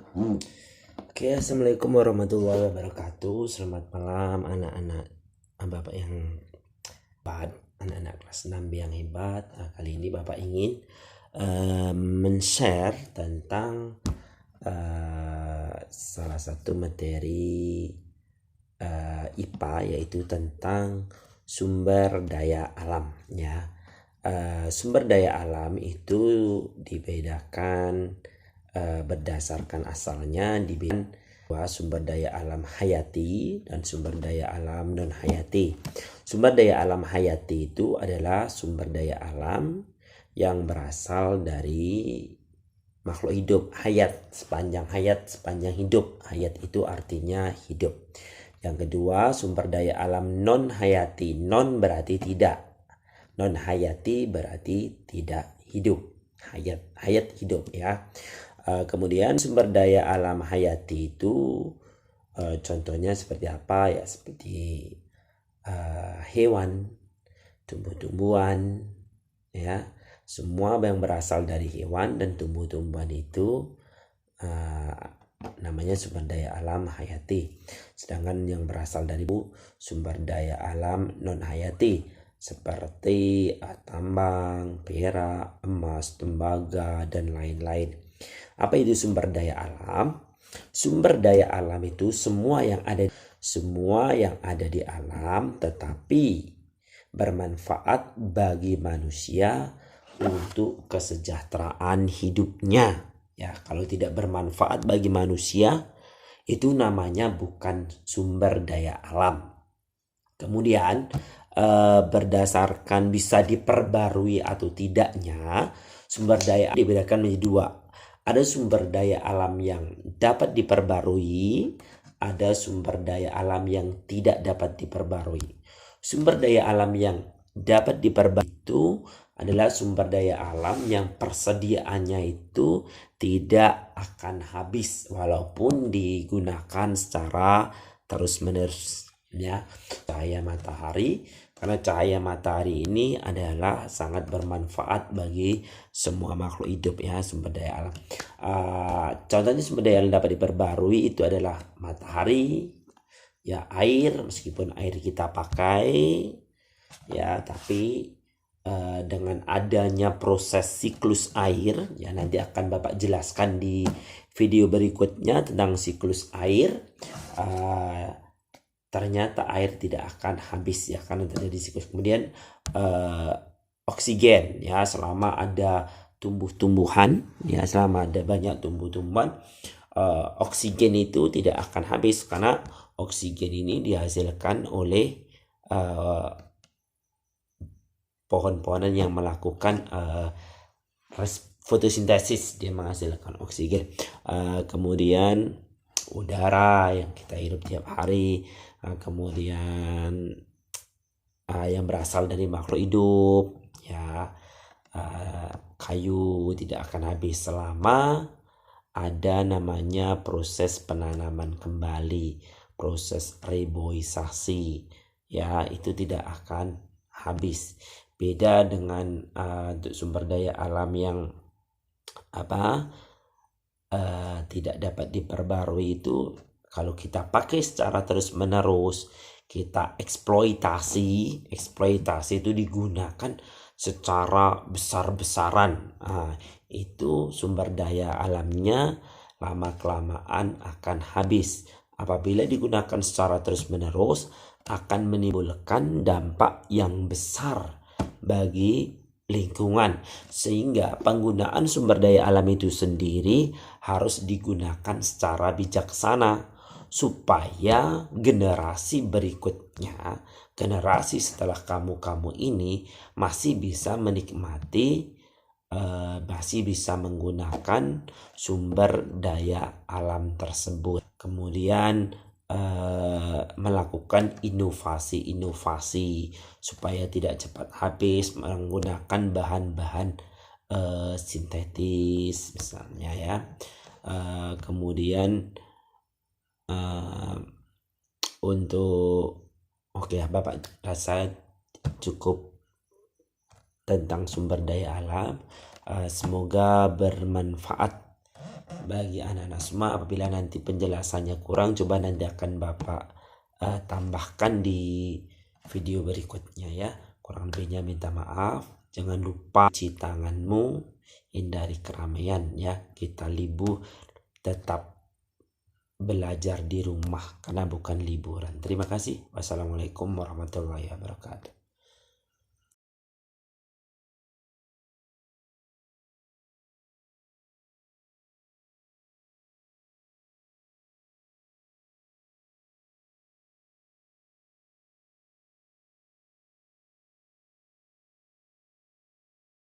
Oke, assalamualaikum warahmatullahi wabarakatuh. Selamat malam anak-anak, bapak yang hebat, anak-anak kelas 6 yang hebat. Kali ini bapak ingin men-share tentang salah satu materi IPA, yaitu tentang sumber daya alam ya. Sumber daya alam itu dibedakan berdasarkan asalnya di sumber daya alam hayati dan sumber daya alam non hayati. Sumber daya alam hayati itu adalah sumber daya alam yang berasal dari makhluk hidup. Hayat, sepanjang hidup. Hayat itu artinya hidup. Yang kedua, sumber daya alam non hayati. Non berarti tidak. Non hayati berarti tidak hidup. Hayat hidup ya. Kemudian sumber daya alam hayati itu contohnya seperti apa ya, seperti hewan, tumbuh-tumbuhan ya. Semua yang berasal dari hewan dan tumbuh-tumbuhan itu namanya sumber daya alam hayati. Sedangkan yang berasal dari sumber daya alam non hayati seperti tambang, perak, emas, tembaga, dan lain-lain. Apa itu sumber daya alam? Sumber daya alam itu semua yang ada di alam tetapi bermanfaat bagi manusia untuk kesejahteraan hidupnya. Ya, kalau tidak bermanfaat bagi manusia, itu namanya bukan sumber daya alam. Kemudian berdasarkan bisa diperbarui atau tidaknya, sumber daya dibedakan menjadi dua. Ada sumber daya alam yang dapat diperbarui, ada sumber daya alam yang tidak dapat diperbarui. Sumber daya alam yang dapat diperbarui itu adalah sumber daya alam yang persediaannya itu tidak akan habis walaupun digunakan secara terus-menerus ya. Cahaya matahari, karena cahaya matahari ini adalah sangat bermanfaat bagi semua makhluk hidup ya, sumber daya alam. Contohnya sumber daya yang dapat diperbarui itu adalah matahari ya, air, meskipun air kita pakai ya, tapi dengan adanya proses siklus air ya, nanti akan Bapak jelaskan di video berikutnya tentang siklus air. Ternyata air tidak akan habis ya, karena terjadi siklus. Kemudian oksigen ya, selama ada tumbuh-tumbuhan ya, selama ada banyak tumbuh-tumbuhan, oksigen itu tidak akan habis karena oksigen ini dihasilkan oleh pohon-pohonan yang melakukan fotosintesis, dia menghasilkan oksigen. Kemudian udara yang kita hirup tiap hari, kemudian yang berasal dari makhluk hidup ya, kayu tidak akan habis selama ada namanya proses penanaman kembali, proses reboisasi ya, itu tidak akan habis. Beda dengan sumber daya alam yang tidak dapat diperbarui itu, kalau kita pakai secara terus menerus, kita eksploitasi itu digunakan secara besar-besaran, itu sumber daya alamnya lama kelamaan akan habis. Apabila digunakan secara terus menerus akan menimbulkan dampak yang besar bagi lingkungan, sehingga penggunaan sumber daya alam itu sendiri harus digunakan secara bijaksana supaya generasi berikutnya, generasi setelah kamu ini masih bisa menikmati, masih bisa menggunakan sumber daya alam tersebut. Kemudian melakukan inovasi supaya tidak cepat habis menggunakan bahan-bahan sintetis misalnya ya. Kemudian untuk Bapak rasa cukup tentang sumber daya alam. Semoga bermanfaat bagi anak-anak semua. Apabila nanti penjelasannya kurang, coba nanti akan Bapak tambahkan di video berikutnya ya. Kurang lebihnya minta maaf. Jangan lupa cuci tanganmu, hindari keramaian ya. Kita libur, tetap belajar di rumah karena bukan liburan. Terima kasih. Wassalamualaikum warahmatullahi wabarakatuh.